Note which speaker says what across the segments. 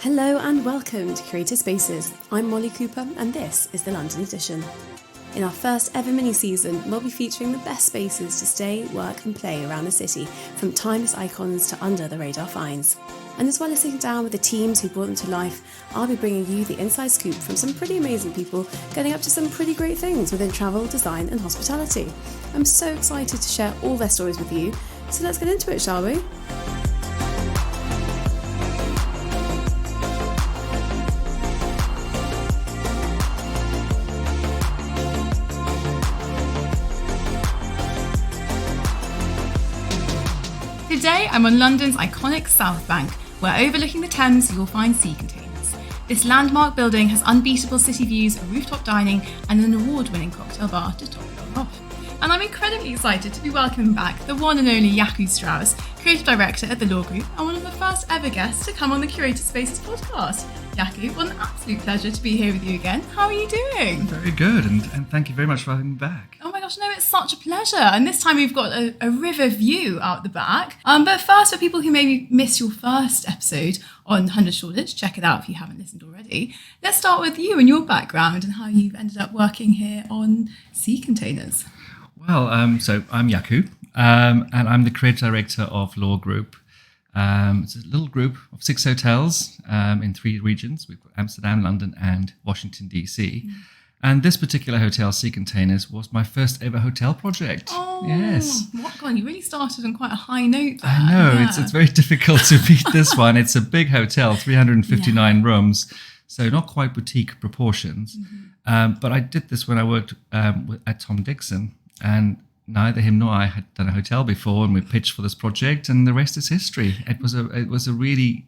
Speaker 1: Hello and welcome to Curated Spaces. I'm Molly Cooper and this is the London edition. In our first ever mini-season, we'll be featuring the best spaces to stay, work and play around the city, from timeless icons to under-the-radar finds. And as well as sitting down with the teams who brought them to life, I'll be bringing you the inside scoop from some pretty amazing people getting up to some pretty great things within travel, design and hospitality. I'm so excited to share all their stories with you, so let's get into it, shall we?
Speaker 2: Today I'm on London's iconic South Bank, where overlooking the Thames you'll find sea containers. This landmark building has unbeatable city views, rooftop dining and an award-winning cocktail bar to top it all off. And I'm incredibly excited to be welcoming back the one and only Jacu Strauss, creative director at the Law Group and one of the first ever guests to come on the Curated Spaces podcast. Jacu, what an absolute pleasure to be here with you again. How are you doing?
Speaker 3: Very good, and thank you very much for having me back.
Speaker 2: Oh my gosh, no, it's such a pleasure. And this time we've got a river view out the back. But first, for people who maybe missed your first episode on 100 Shoreditch, check it out if you haven't listened already. Let's start with you and your background and how you've ended up working here on sea containers.
Speaker 3: Well, so I'm Jacu, and I'm the creative director of Law Group. It's a little group of 6 hotels in 3 regions. We've got Amsterdam, London, and Washington, D.C. Mm. And this particular hotel, Sea Containers, was my first ever hotel project.
Speaker 2: Oh,
Speaker 3: yes.
Speaker 2: What God, you really started on quite a high note there.
Speaker 3: I know,
Speaker 2: yeah.
Speaker 3: it's very difficult to beat this one. It's a big hotel, 359 rooms, so not quite boutique proportions. Mm-hmm. But I did this when I worked at Tom Dixon, and neither him nor I had done a hotel before, and we pitched for this project, and the rest is history. It was a really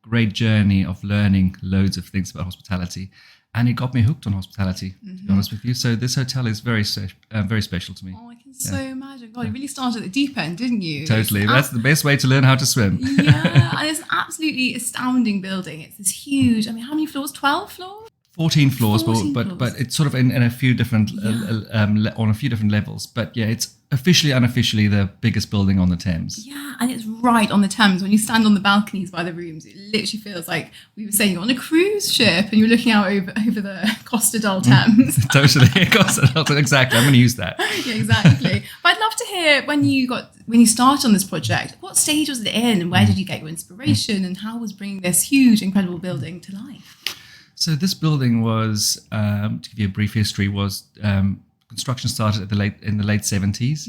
Speaker 3: great journey of learning loads of things about hospitality, and it got me hooked on hospitality, to be honest with you. So this hotel is very special to me.
Speaker 2: Oh, I can so imagine. God, you really started at the deep end, didn't you?
Speaker 3: Totally. That's the best way to learn how to swim.
Speaker 2: Yeah, and it's an absolutely astounding building. It's this huge, how many floors? 12 floors?
Speaker 3: 14 floors,
Speaker 2: 14
Speaker 3: but it's sort of in a few different on a few different levels. But yeah, it's officially, unofficially the biggest building on the Thames.
Speaker 2: Yeah, and it's right on the Thames. When you stand on the balconies by the rooms, it literally feels like we were saying you're on a cruise ship and you're looking out over the Costa del Thames.
Speaker 3: Totally, exactly. I'm going to use that.
Speaker 2: Yeah, exactly. But I'd love to hear when you started on this project, what stage was it in, and where did you get your inspiration, and how was bringing this huge, incredible building to life?
Speaker 3: So this building was, to give you a brief history, was construction started in the late 70s,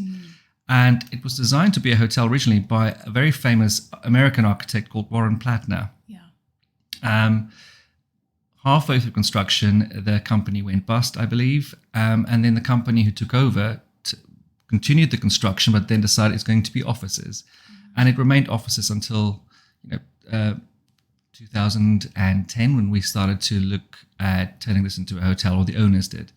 Speaker 3: and it was designed to be a hotel originally by a very famous American architect called Warren Platner. Yeah. Halfway through construction, the company went bust, I believe, and then the company who took over continued the construction, but then decided it's going to be offices, and it remained offices until 2010, when we started to look at turning this into a hotel, or the owners did,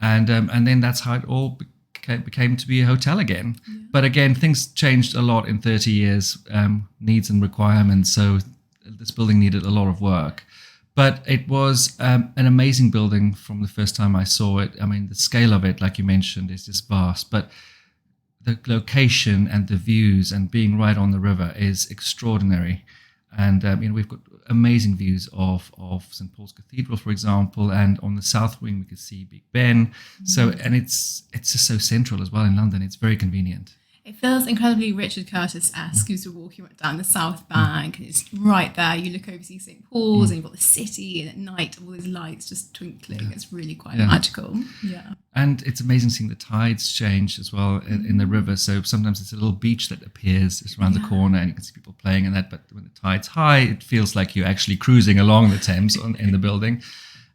Speaker 3: and then that's how it all became to be a hotel again. Yeah. But again, things changed a lot in 30 years, needs and requirements. So this building needed a lot of work, but it was an amazing building from the first time I saw it. The scale of it, like you mentioned, is just vast, but the location and the views and being right on the river is extraordinary. And we've got amazing views of St. Paul's Cathedral, for example, and on the south wing we could see Big Ben. So, and it's just so central as well in London. It's very convenient.
Speaker 2: It feels incredibly Richard Curtis-esque as you're walking down the South Bank, and it's right there. You look over, see St. Paul's, and you've got the city, and at night all those lights just twinkling. Yeah. It's really quite magical. Yeah. And
Speaker 3: it's amazing seeing the tides change as well in the river. So sometimes it's a little beach that appears just around the corner, and you can see people playing in that. But when the tide's high, it feels like you're actually cruising along the Thames in the building.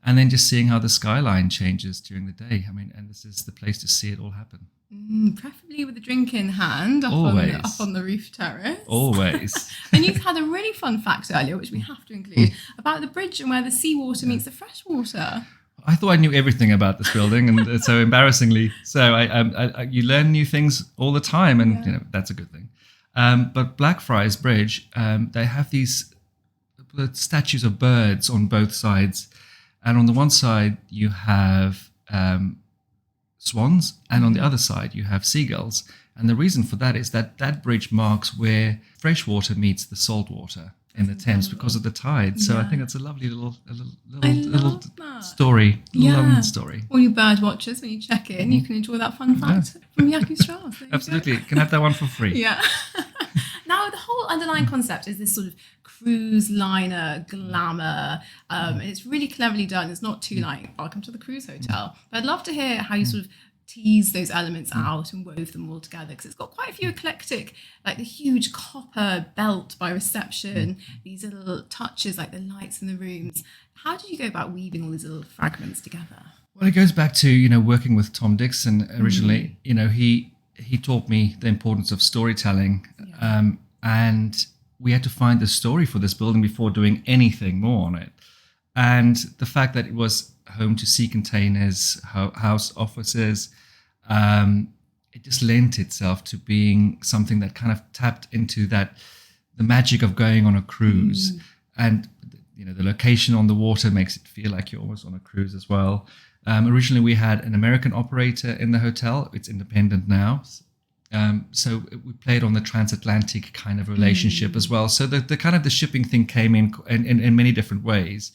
Speaker 3: And then just seeing how the skyline changes during the day. And this is the place to see it all happen.
Speaker 2: Preferably with a drink in hand up on the roof terrace.
Speaker 3: Always.
Speaker 2: And you had a really fun fact earlier, which we have to include, about the bridge and where the seawater meets the freshwater.
Speaker 3: I thought I knew everything about this building, and so embarrassingly, so you learn new things all the time, and that's a good thing. But Blackfriars Bridge, they have these statues of birds on both sides, and on the one side you have swans, and on the other side you have seagulls. And the reason for that is that bridge marks where fresh water meets the salt water. in the Thames because of the tide. So I
Speaker 2: Yeah.
Speaker 3: think it's a lovely little
Speaker 2: love that.
Speaker 3: story,
Speaker 2: Yeah.
Speaker 3: London story.
Speaker 2: All you bird watchers, when you check in, you can enjoy that fun fact from Jacu Strauss. There you go.
Speaker 3: Absolutely, you can have that one for free.
Speaker 2: Yeah. Now, the whole underlying concept is this sort of cruise liner glamour. And it's really cleverly done. It's not too like, welcome to the cruise hotel. But I'd love to hear how you sort of teased those elements out and wove them all together, because it's got quite a few eclectic, like the huge copper belt by reception, these little touches like the lights in the rooms. How did you go about weaving all these little fragments together?
Speaker 3: Well, it goes back to, working with Tom Dixon originally. He taught me the importance of storytelling, and we had to find the story for this building before doing anything more on it. And the fact that it was home to sea containers, house offices, it just lent itself to being something that kind of tapped into the magic of going on a cruise. And the location on the water makes it feel like you're almost on a cruise as well. Originally, we had an American operator in the hotel. It's independent now. So we played on the transatlantic kind of relationship as well. So the kind of the shipping thing came in many different ways.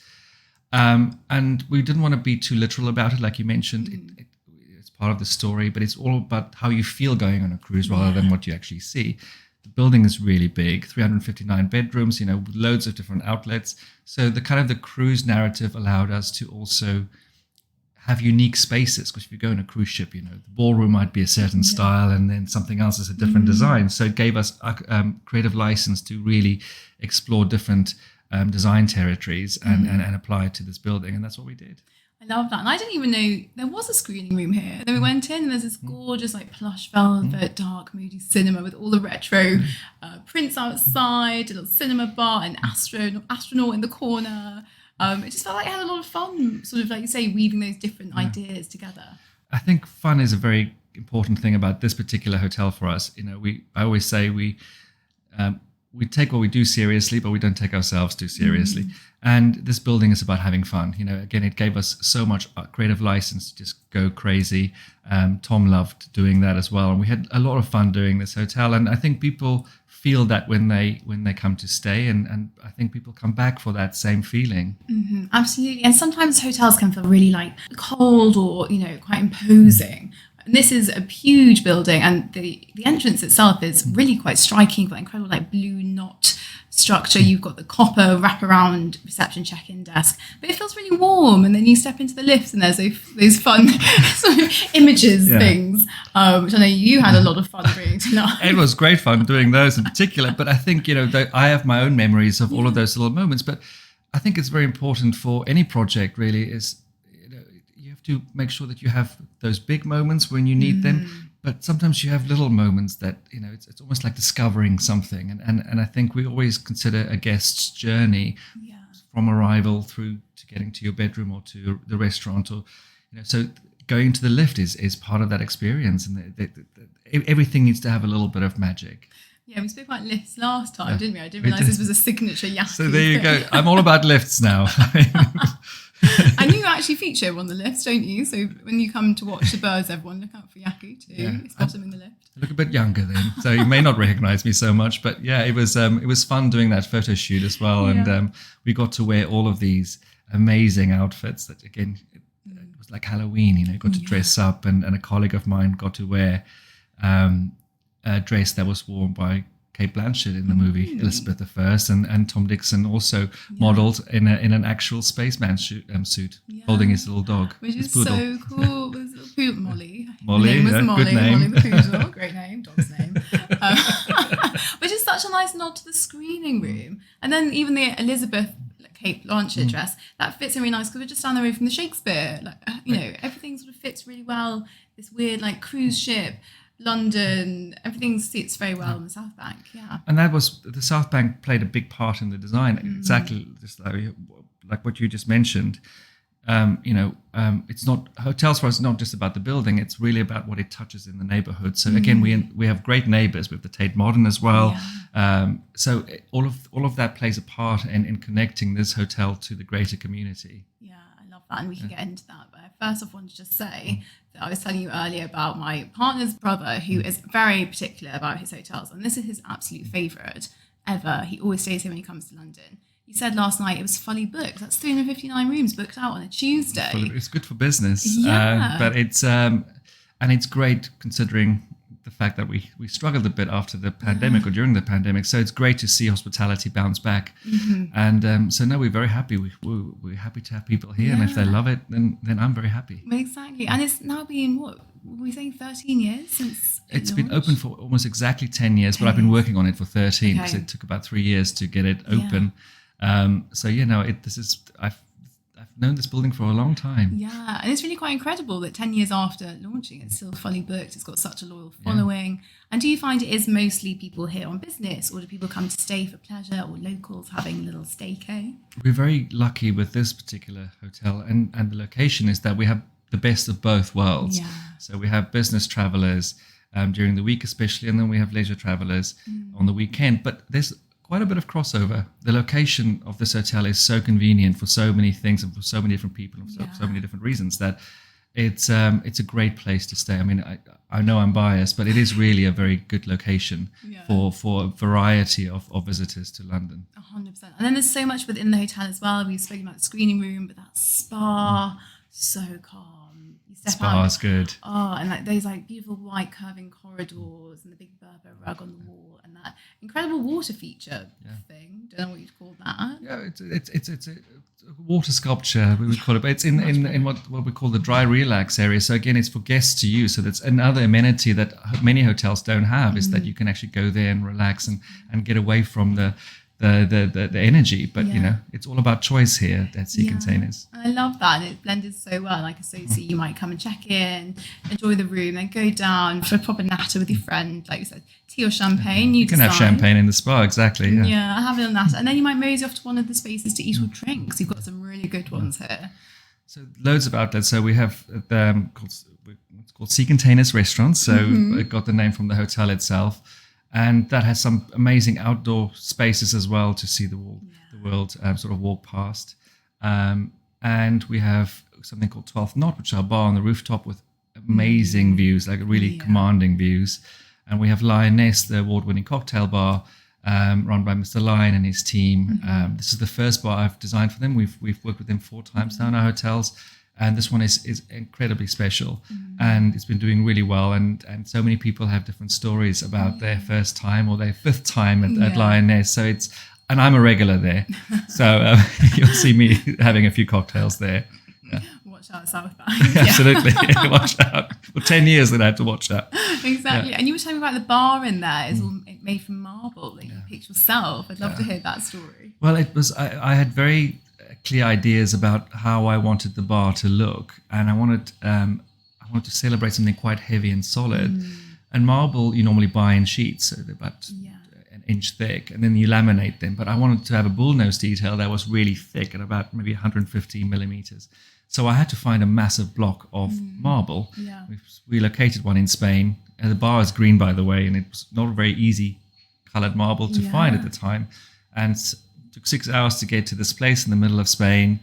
Speaker 3: And we didn't want to be too literal about it. Like you mentioned, it's part of the story, but it's all about how you feel going on a cruise rather than what you actually see. The building is really big, 359 bedrooms, loads of different outlets. So the kind of the cruise narrative allowed us to also have unique spaces, because if you go on a cruise ship, the ballroom might be a certain style and then something else is a different design. So it gave us a creative license to really explore different design territories and apply it to this building. And that's what we did.
Speaker 2: I love that. And I didn't even know there was a screening room here. Then we went in and there's this gorgeous like plush velvet, dark, moody cinema with all the retro prints outside, a little cinema bar, an astronaut in the corner. It just felt like I had a lot of fun, sort of like you say, weaving those different ideas together.
Speaker 3: I think fun is a very important thing about this particular hotel for us. I always say we take what we do seriously, but we don't take ourselves too seriously. And this building is about having fun. Again, it gave us so much creative license to just go crazy. Tom loved doing that as well. And we had a lot of fun doing this hotel. And I think people feel that when they come to stay, and I think people come back for that same feeling.
Speaker 2: Absolutely. And sometimes hotels can feel really like cold or, quite imposing. And this is a huge building, and the entrance itself is really quite striking. You've got incredible like blue knot structure. You've got the copper wraparound reception check-in desk, but it feels really warm. And then you step into the lifts and there's those fun sort of images things, which I know you had a lot of fun bringing to life.
Speaker 3: It was great fun doing those in particular. But I think, I have my own memories of all of those little moments. But I think it's very important for any project really is, you have to make sure that you have those big moments when you need them. But sometimes you have little moments that, it's almost like discovering something. And I think we always consider a guest's journey from arrival through to getting to your bedroom or to the restaurant, or, so going to the lift is part of that experience. And everything needs to have a little bit of magic.
Speaker 2: Yeah, we spoke about lifts last time, didn't we? I didn't realise this was a signature Jacu.
Speaker 3: So there you go. I'm all about lifts now.
Speaker 2: And you actually feature on the lifts, don't you? So when you come to watch the birds, everyone look out for Jacu too.
Speaker 3: Yeah.
Speaker 2: Spot him in the lift.
Speaker 3: I look a bit younger then, so you may not recognise me so much. But yeah, it was fun doing that photo shoot as well, and we got to wear all of these amazing outfits. That again, it was like Halloween. Got to dress up, and a colleague of mine got to wear a dress that was worn by Kate Blanchett in the movie Elizabeth I, and Tom Dixon also modelled in an actual spaceman suit, holding his little dog,
Speaker 2: which
Speaker 3: his
Speaker 2: is
Speaker 3: poodle.
Speaker 2: So cool. With his little poodle, Molly.
Speaker 3: Molly,
Speaker 2: her name was
Speaker 3: yeah,
Speaker 2: Molly.
Speaker 3: good name.
Speaker 2: Molly the poodle, great name, dog's name. Which is such a nice nod to the screening room, and then even the Elizabeth Kate Blanchett dress that fits in really nice because we're just down the road from the Shakespeare. Like everything sort of fits really well. This weird like cruise ship. London, everything sits very well on the South Bank,
Speaker 3: And that was, the South Bank played a big part in the design, exactly just like what you just mentioned. It's not, hotels for us is not just about the building, it's really about what it touches in the neighborhood. So again, we have great neighbors. We have the Tate Modern as well. So all of that plays a part in connecting this hotel to the greater community.
Speaker 2: Yeah, I love that, and we can get into that. But I first off want to just say that I was telling you earlier about my partner's brother, who is very particular about his hotels, and this is his absolute favourite. ever. He always stays here when he comes to London. He said last night it was fully booked. That's 359 rooms booked out on a Tuesday.
Speaker 3: It's good for business.
Speaker 2: Yeah.
Speaker 3: But it's and it's great considering the fact that we struggled a bit after the pandemic or during the pandemic. So it's great to see hospitality bounce back. And so no, we're very happy. We're happy to have people here, and if they love it, then I'm very happy.
Speaker 2: Exactly. And it's now been, what were we saying, 13 years since
Speaker 3: it's been open for almost exactly 10 years, but I've been working on it for 13 because it took about 3 years to get it open. So I've known this building for a long time.
Speaker 2: Yeah, and it's really quite incredible that 10 years after launching, it's still fully booked. It's got such a loyal following. And do you find it is mostly people here on business, or do people come to stay for pleasure, or locals having a little staycay?
Speaker 3: We're very lucky with this particular hotel, and the location is that we have the best of both worlds.
Speaker 2: Yeah.
Speaker 3: So we have business travelers during the week especially, and then we have leisure travelers on the weekend. But there's quite a bit of crossover. The location of this hotel is so convenient for so many things and for so many different people and for so many different reasons that it's a great place to stay. I mean, I know I'm biased, but it is really a very good location for a variety of visitors to London.
Speaker 2: 100%. And then there's so much within the hotel as well. We've spoken about the screening room, but that spa, so calm. You step out.
Speaker 3: Spa's good.
Speaker 2: Oh, and like those like beautiful white curving corridors and the big Berber rug on the wall and that incredible water feature thing. Don't know what you'd call that.
Speaker 3: Yeah, it's a water sculpture, we would call it. But it's in what we call the dry relax area. So again, it's for guests to use. So that's another amenity that many hotels don't have, is that you can actually go there and relax and get away from the energy. But you know, it's all about choice here at Sea Containers.
Speaker 2: I love that, and it blended so well. Like, so you might come and check in, enjoy the room, then go down for a proper natter with your friend, like you said, tea or champagne.
Speaker 3: You can have champagne in the spa, exactly.
Speaker 2: Yeah, have a little natter, and then you might mosey off to one of the spaces to eat or drink. So you've got some really good ones here.
Speaker 3: So loads of outlets. So we have it's called Sea Containers Restaurants. So it got the name from the hotel itself. And that has some amazing outdoor spaces as well to see the world sort of walk past. And we have something called 12th Knot, which is our bar on the rooftop with amazing views, like really commanding views. And we have Lioness, the award-winning cocktail bar, run by Mr. Lion and his team. This is the first bar I've designed for them. We've worked with them 4 times now in our hotels. And this one is incredibly special, and it's been doing really well. And so many people have different stories about their first time or their 5th time at Lioness. And I'm a regular there, so you'll see me having a few cocktails there. Yeah.
Speaker 2: Watch out, South Bank.
Speaker 3: Absolutely, watch out. For 10 years, then I had to watch that.
Speaker 2: Exactly. And you were telling me about the bar in there. It's all made from marble that you picked yourself. I'd love to hear that story.
Speaker 3: Well, it was. I had very clear ideas about how I wanted the bar to look, and I wanted to celebrate something quite heavy and solid. And marble you normally buy in sheets, so they're about an inch thick, and then you laminate them. But I wanted to have a bullnose detail that was really thick at about maybe 150 millimeters. So I had to find a massive block of marble. We've relocated one in Spain, and the bar is green, by the way, and it was not a very easy colored marble to find at the time, and took 6 hours to get to this place in the middle of Spain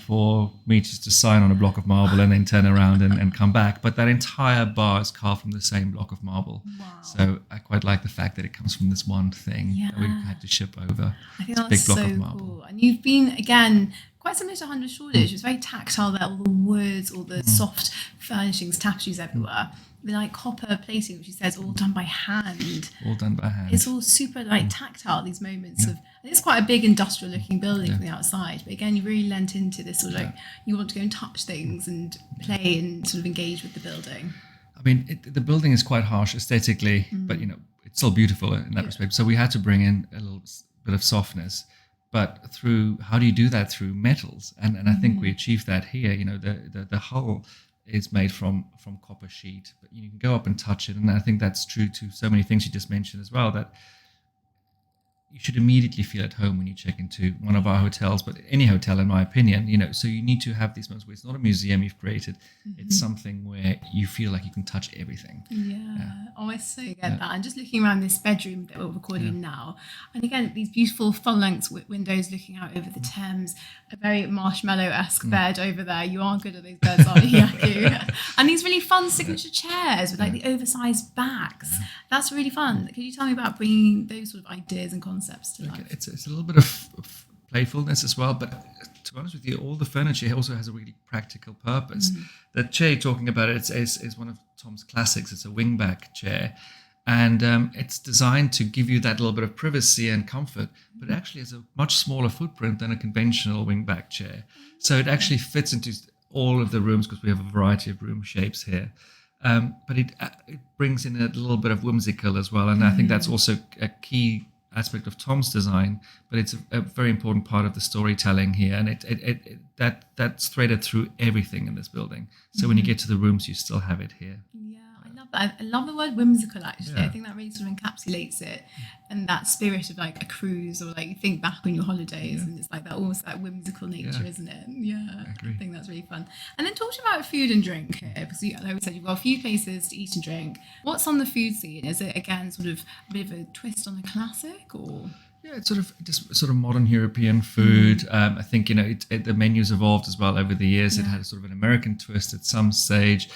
Speaker 3: for me just to sign on a block of marble and then turn around and come back. But that entire bar is carved from the same block of marble. Wow. So I quite like the fact that it comes from this one thing that we had to ship over.
Speaker 2: I think that's big block of marble. Cool. And you've been, again, quite similar to 100 Shoreditch. It's very tactile there, all the woods, all the soft furnishings, tapestries everywhere. With like copper plating, which he says all done by hand.
Speaker 3: All done by hand.
Speaker 2: It's all super like tactile, these moments of, it's quite a big industrial looking building from the outside, but again, you really lent into this sort of like, you want to go and touch things and play and sort of engage with the building.
Speaker 3: I mean, the building is quite harsh aesthetically, but you know, it's still beautiful in that respect. So we had to bring in a little bit of softness, but how do you do that? Through metals. And I think we achieved that here. You know, the hull is made from copper sheet, but you can go up and touch it. And I think that's true to so many things you just mentioned as well, that you should immediately feel at home when you check into one of our hotels, but any hotel, in my opinion, you know, so you need to have these moments where it's not a museum you've created. It's something where you feel like you can touch everything.
Speaker 2: Oh, I so get that. And just looking around this bedroom that we're recording in now, and again, these beautiful full-length windows looking out over the Thames, a very marshmallow-esque bed over there. You are good at those beds, aren't you, Jacu? And these really fun signature chairs with like the oversized backs. That's really fun. Could you tell me about bringing those sort of ideas and concepts concepts to life.
Speaker 3: It's a little bit of playfulness as well, but to be honest with you, all the furniture also has a really practical purpose. The chair you're talking about is one of Tom's classics. It's a wingback chair, and it's designed to give you that little bit of privacy and comfort, but it actually has a much smaller footprint than a conventional wingback chair. So it actually fits into all of the rooms because we have a variety of room shapes here. But it brings in a little bit of whimsical as well, and I think that's also a key aspect of Tom's design. But it's a very important part of the storytelling here, and that's threaded through everything in this building. So when you get to the rooms, you still have it here.
Speaker 2: Yeah, I love that. I love the word whimsical. Actually,
Speaker 3: Yeah.
Speaker 2: I think that really sort of encapsulates it, and that spirit of like a cruise, or like you think back on your holidays, and it's like that almost that whimsical nature, isn't it? Yeah,
Speaker 3: agree.
Speaker 2: I think that's really fun. And then talking about food and drink here, because like we said, you've got a few places to eat and drink. What's on the food scene? Is it again sort of a bit of a twist on the classic, or?
Speaker 3: Yeah, it's sort of modern European food. I think the menu's evolved as well over the years. It had sort of an American twist at some stage.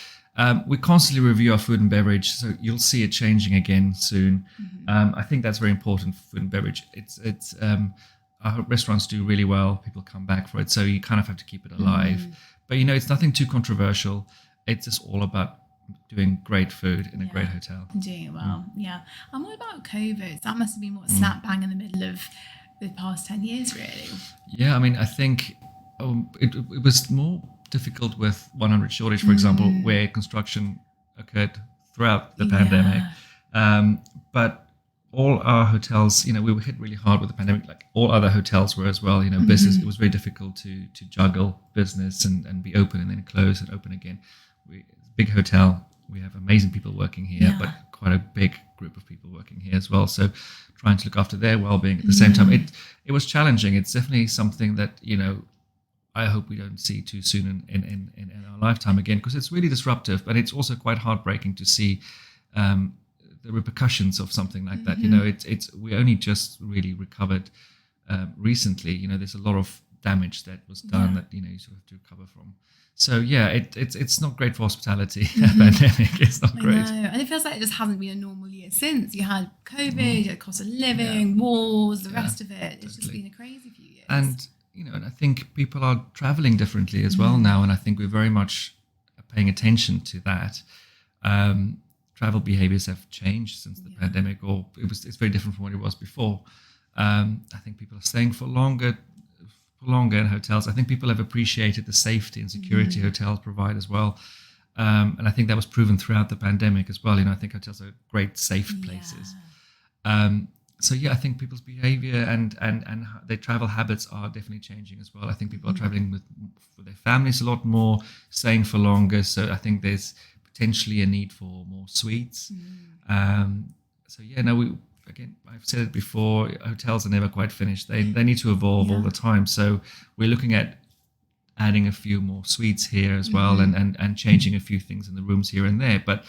Speaker 3: We constantly review our food and beverage, so you'll see it changing again soon. I think that's very important for food and beverage. It's our restaurants do really well. People come back for it, so you kind of have to keep it alive. But it's nothing too controversial. It's just all about doing great food in a great hotel.
Speaker 2: Doing it well, yeah. And what about COVID? That must have been slap bang in the middle of the past 10 years, really.
Speaker 3: Yeah, I mean, I think it was more difficult with 100 Shoreditch, for example, where construction occurred throughout the pandemic. But all our hotels, we were hit really hard with the pandemic, like all other hotels were as well. Business, it was very difficult to juggle business and be open and then close and open again. Big hotel, we have amazing people working here, but quite a big group of people working here as well. So trying to look after their well-being at the same time, it was challenging. It's definitely something that, I hope we don't see too soon in our lifetime again, because it's really disruptive, but it's also quite heartbreaking to see the repercussions of something like that. We only just really recovered recently. There's a lot of damage that was done that, you sort of have to recover from. So yeah, it's not great for hospitality. Pandemic, it's not great.
Speaker 2: I know, and it feels like it just hasn't been a normal year since. You had COVID, you had cost of living, wars, the rest of it. It's just been a crazy few years.
Speaker 3: And and I think people are traveling differently as well now, and I think we're very much paying attention to that. Travel behaviors have changed since the pandemic, or it's very different from what it was before. I think people are staying for longer in hotels. I think people have appreciated the safety and security hotels provide as well. And I think that was proven throughout the pandemic as well. I think hotels are great, safe places. So yeah, I think people's behavior and their travel habits are definitely changing as well. I think people are traveling with their families a lot more, staying for longer. So I think there's potentially a need for more suites. Again, I've said it before, hotels are never quite finished. They need to evolve all the time. So we're looking at adding a few more suites here as well, and changing a few things in the rooms here and there. But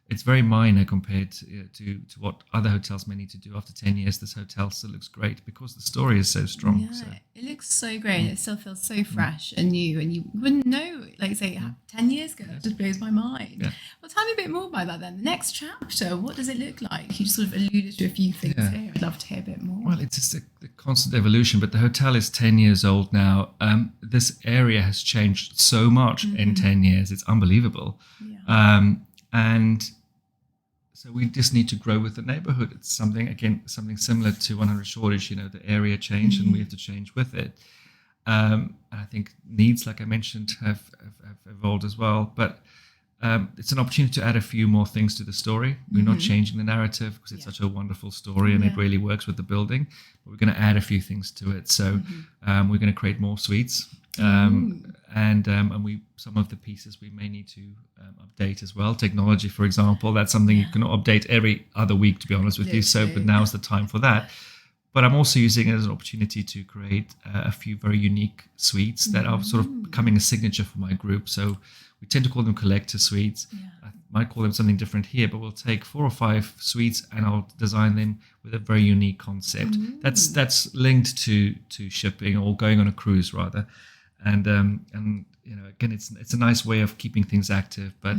Speaker 3: it's very minor compared to what other hotels may need to do. After 10 years, this hotel still looks great because the story is so strong.
Speaker 2: Yeah, so. It looks so great. It still feels so fresh and new, and you wouldn't know, like say, 10 years ago. It just blows my mind. Yeah. Well, tell me a bit more about that then. The next chapter, what does it look like? You just sort of alluded to a few things here. I'd love to hear a bit more.
Speaker 3: Well, it's just the constant evolution, but the hotel is 10 years old now. This area has changed so much in 10 years. It's unbelievable. Yeah. And so we just need to grow with the neighborhood. It's something similar to 100 Shoreditch. The area changed and we have to change with it. And I think needs, like I mentioned, have evolved as well. But it's an opportunity to add a few more things to the story. We're not changing the narrative because it's such a wonderful story and it really works with the building. But we're going to add a few things to it. So we're going to create more suites. And some of the pieces we may need to update as well. Technology, for example, that's something you cannot update every other week, to be honest with you. So, but now's the time for that. But I'm also using it as an opportunity to create a few very unique suites that are sort of becoming a signature for my group. So we tend to call them collector suites. I might call them something different here, but we'll take 4 or 5 suites and I'll design them with a very unique concept. That's linked to shipping or going on a cruise rather. and again, it's a nice way of keeping things active, but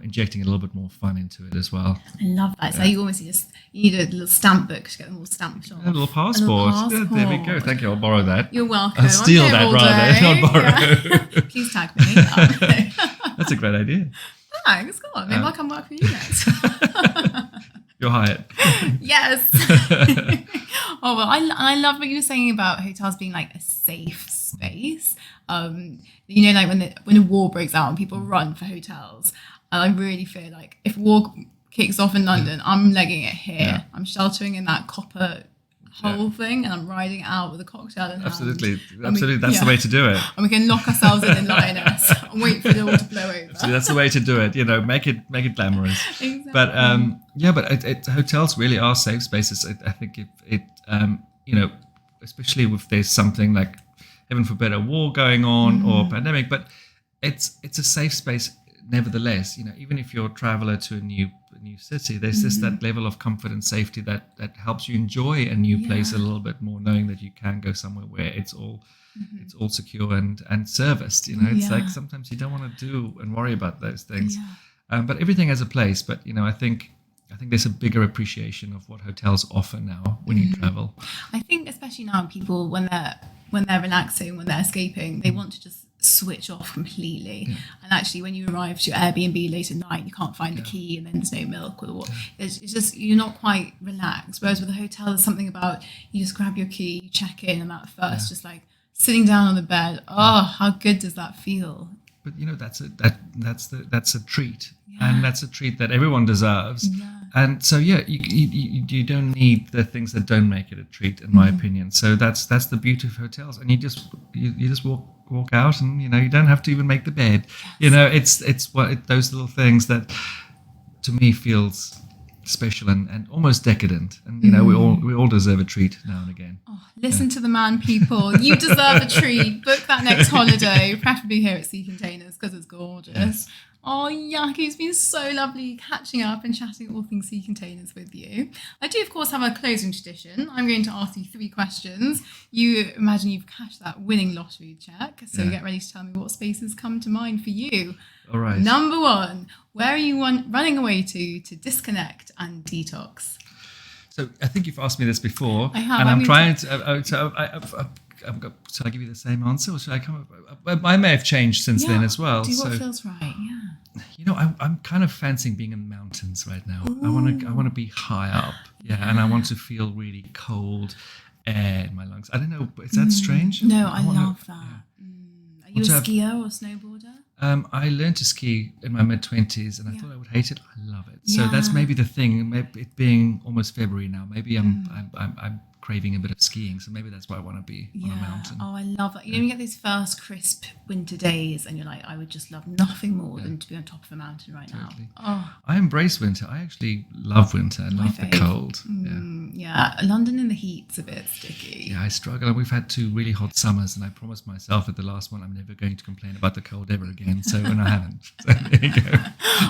Speaker 3: injecting a little bit more fun into it as well.
Speaker 2: I love that. So you almost you need a little stamp book to get them all stamped off.
Speaker 3: A little passport. Yeah, there we go. Thank you. I'll borrow that.
Speaker 2: You're welcome.
Speaker 3: I'll steal that rather, not borrow.
Speaker 2: Yeah. Please tag me.
Speaker 3: That's a great idea.
Speaker 2: Thanks. God, maybe I'll come work for you next.
Speaker 3: You're hired.
Speaker 2: Yes. Oh well, I love what you were saying about hotels being like a safe space. Like when a war breaks out and people run for hotels, and I really feel like if war kicks off in London, I'm legging it here. Yeah. I'm sheltering in that copper hole thing, and I'm riding it out with a cocktail in hand.
Speaker 3: Absolutely. That's the way to do it.
Speaker 2: And we can lock ourselves in Lioness and wait for it all to blow over.
Speaker 3: So that's the way to do it. Make it glamorous.
Speaker 2: Exactly.
Speaker 3: But hotels really are safe spaces. I think especially if there's something like, heaven forbid, a war going on or a pandemic, but it's a safe space nevertheless. Even if you're a traveler to a new city, there's just that level of comfort and safety that helps you enjoy a new place a little bit more, knowing that you can go somewhere where it's all secure and serviced. It's like sometimes you don't want to do and worry about those things, but everything has a place. But I think there's a bigger appreciation of what hotels offer now when you travel. I
Speaker 2: think especially now, people when they're relaxing, when they're escaping, they want to just switch off completely. And actually, when you arrive to your Airbnb late at night, you can't find the key, and then there's no milk or the water. It's just, you're not quite relaxed. Whereas with a hotel, there's something about, you just grab your key, you check in, and that first just like sitting down on the bed. Oh, how good does that feel? But
Speaker 3: that's a treat, and that's a treat that everyone deserves. And so you don't need the things that don't make it a treat, in my opinion. So that's the beauty of hotels, and you just walk out, and you don't have to even make the bed. It's those little things that to me feels special and almost decadent, and we all deserve a treat now and again.
Speaker 2: Listen to the man, people. You deserve a treat. Book that next holiday, preferably here at Sea Containers, because it's gorgeous. Oh, Jacu, it's been so lovely catching up and chatting all things Sea Containers with you. I do, of course, have a closing tradition. I'm going to ask you 3 questions. You imagine you've cashed that winning lottery check, so get ready to tell me what spaces come to mind for you.
Speaker 3: All right.
Speaker 2: Number 1, where are you running away to disconnect and detox?
Speaker 3: So I think you've asked me this before,
Speaker 2: I have.
Speaker 3: And I'm trying to. Shall I give you the same answer, or should I come up? I may have changed since then as well.
Speaker 2: Do what feels right.
Speaker 3: I'm kind of fancying being in the mountains right now. Ooh. I want to be high up, and I want to feel really cold air in my lungs. I don't know, is that strange?
Speaker 2: No, I love that. Are you a skier or a snowboarder?
Speaker 3: I learned to ski in my mid-20s, and I thought I would hate it. I love it. So that's maybe the thing. Maybe it being almost February now, maybe I'm craving a bit of skiing, so maybe that's why I want to be on a mountain.
Speaker 2: Oh, I love that. You get those first crisp winter days, and you're like, I would just love nothing more than to be on top of a mountain right now.
Speaker 3: I embrace winter. I actually love winter. I love the cold.
Speaker 2: London in the heat's a bit sticky.
Speaker 3: I struggle, and we've had 2 really hot summers, and I promised myself at the last one I'm never going to complain about the cold ever again, and I haven't. So there you go.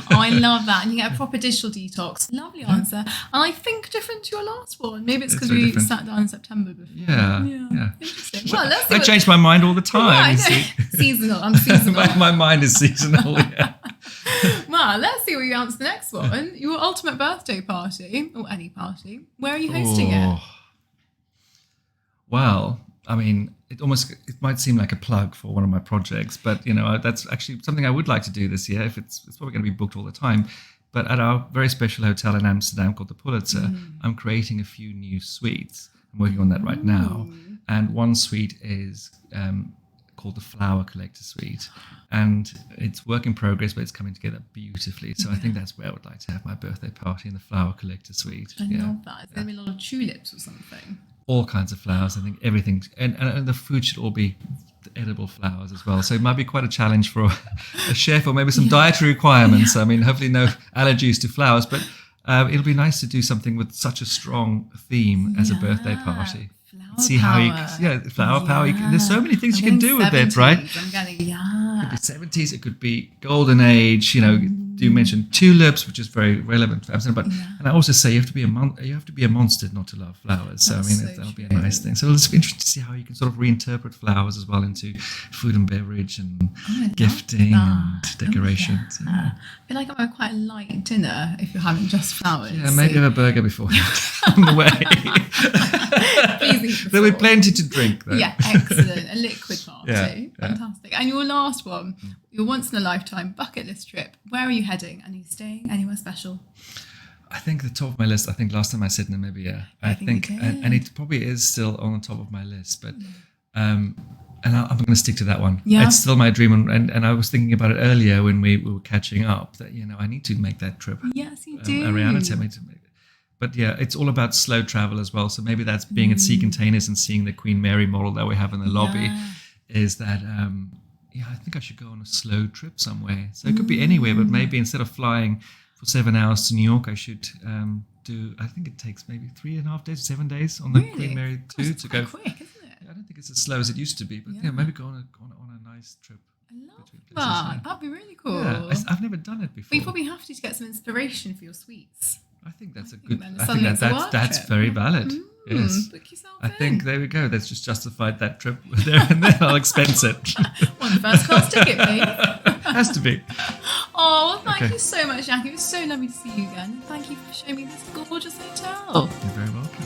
Speaker 2: I love that. And you get a proper digital detox. Lovely answer. And I think different to your last one. Maybe it's because we sat down in September before.
Speaker 3: Yeah.
Speaker 2: Interesting. Well, let's see.
Speaker 3: I change my mind all the time.
Speaker 2: Seasonal. I'm seasonal.
Speaker 3: my mind is seasonal,
Speaker 2: Well, let's see what you answer the next one. Your ultimate birthday party, or any party. Where are you hosting it?
Speaker 3: Well, I mean, it might seem like a plug for one of my projects, but that's actually something I would like to do this year. If it's probably going to be booked all the time. But at our very special hotel in Amsterdam called the Pulitzer, I'm creating a few new suites. I'm working on that right now. And one suite is called the Flower Collector Suite. And it's work in progress, but it's coming together beautifully. So I think that's where I would like to have my birthday party, in the Flower Collector Suite.
Speaker 2: I love that. Is there going to be a lot of tulips or something?
Speaker 3: All kinds of flowers. I think everything. And the food should all be edible flowers as well. So it might be quite a challenge for a chef, or maybe some dietary requirements. I mean, hopefully no allergies to flowers, but it'll be nice to do something with such a strong theme as a birthday party. See how flower power. There's so many things you can do with it, right?
Speaker 2: I'm getting,
Speaker 3: It could be 70s, it could be golden age, do mention tulips, which is very relevant for Amsterdam. But and I also say you have to be a monster not to love flowers. So that'll be a nice thing. So it's interesting to see how you can sort of reinterpret flowers as well into food and beverage and gifting and decoration. So,
Speaker 2: I feel like I'm quite a light dinner if you're having just flowers.
Speaker 3: Yeah, maybe have a burger before on the way. There'll be plenty to drink though.
Speaker 2: Yeah, excellent. A liquid party.
Speaker 3: Yeah.
Speaker 2: Fantastic. And your last one, your once in a lifetime bucket list trip. Where are you heading? And are you staying anywhere special?
Speaker 3: I think the top of my list, I think last time I said Namibia. I think and it probably is still on the top of my list, but and I'm going to stick to that one.
Speaker 2: Yeah.
Speaker 3: It's still my dream, and I was thinking about it earlier when we were catching up that I need to make that trip.
Speaker 2: Yes, you do.
Speaker 3: Ariana told me to make it. But yeah, it's all about slow travel as well. So maybe that's being at Sea Containers and seeing the Queen Mary model that we have in the lobby. Is that I think I should go on a slow trip somewhere. So it could be anywhere, but maybe instead of flying for 7 hours to New York, I should I think it takes maybe 3.5 days, 7 days on the Queen Mary 2 to go.
Speaker 2: Quick, isn't it?
Speaker 3: I don't think it's as slow as it used to be, but maybe go on a nice trip.
Speaker 2: I love that. That'd be really cool.
Speaker 3: Yeah, I've never done it before.
Speaker 2: But you probably have to get some inspiration for your sweets.
Speaker 3: I think that's that's
Speaker 2: trip.
Speaker 3: very valid. Yes.
Speaker 2: Book yourself
Speaker 3: I think there we go. That's just justified that trip there and then. I'll expense it.
Speaker 2: One first class ticket, please.
Speaker 3: Has to be.
Speaker 2: Oh, well, thank you so much, Jacu. It was so lovely to see you again. And thank you for showing me this gorgeous hotel.
Speaker 3: You're very welcome.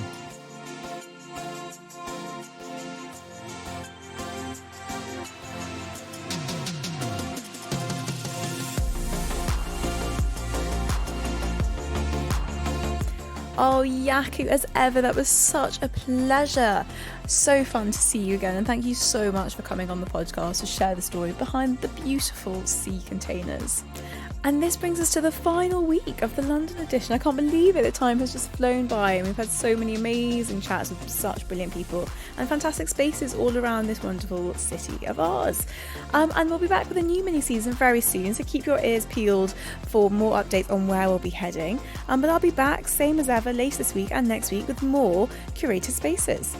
Speaker 1: Oh, Jacu, as ever, that was such a pleasure. So fun to see you again, and thank you so much for coming on the podcast to share the story behind the beautiful Sea Containers. And this brings us to the final week of the London edition. I can't believe it. The time has just flown by, and we've had so many amazing chats with such brilliant people and fantastic spaces all around this wonderful city of ours. And we'll be back with a new mini-season very soon, so keep your ears peeled for more updates on where we'll be heading. But I'll be back, same as ever, later this week and next week with more Curated Spaces.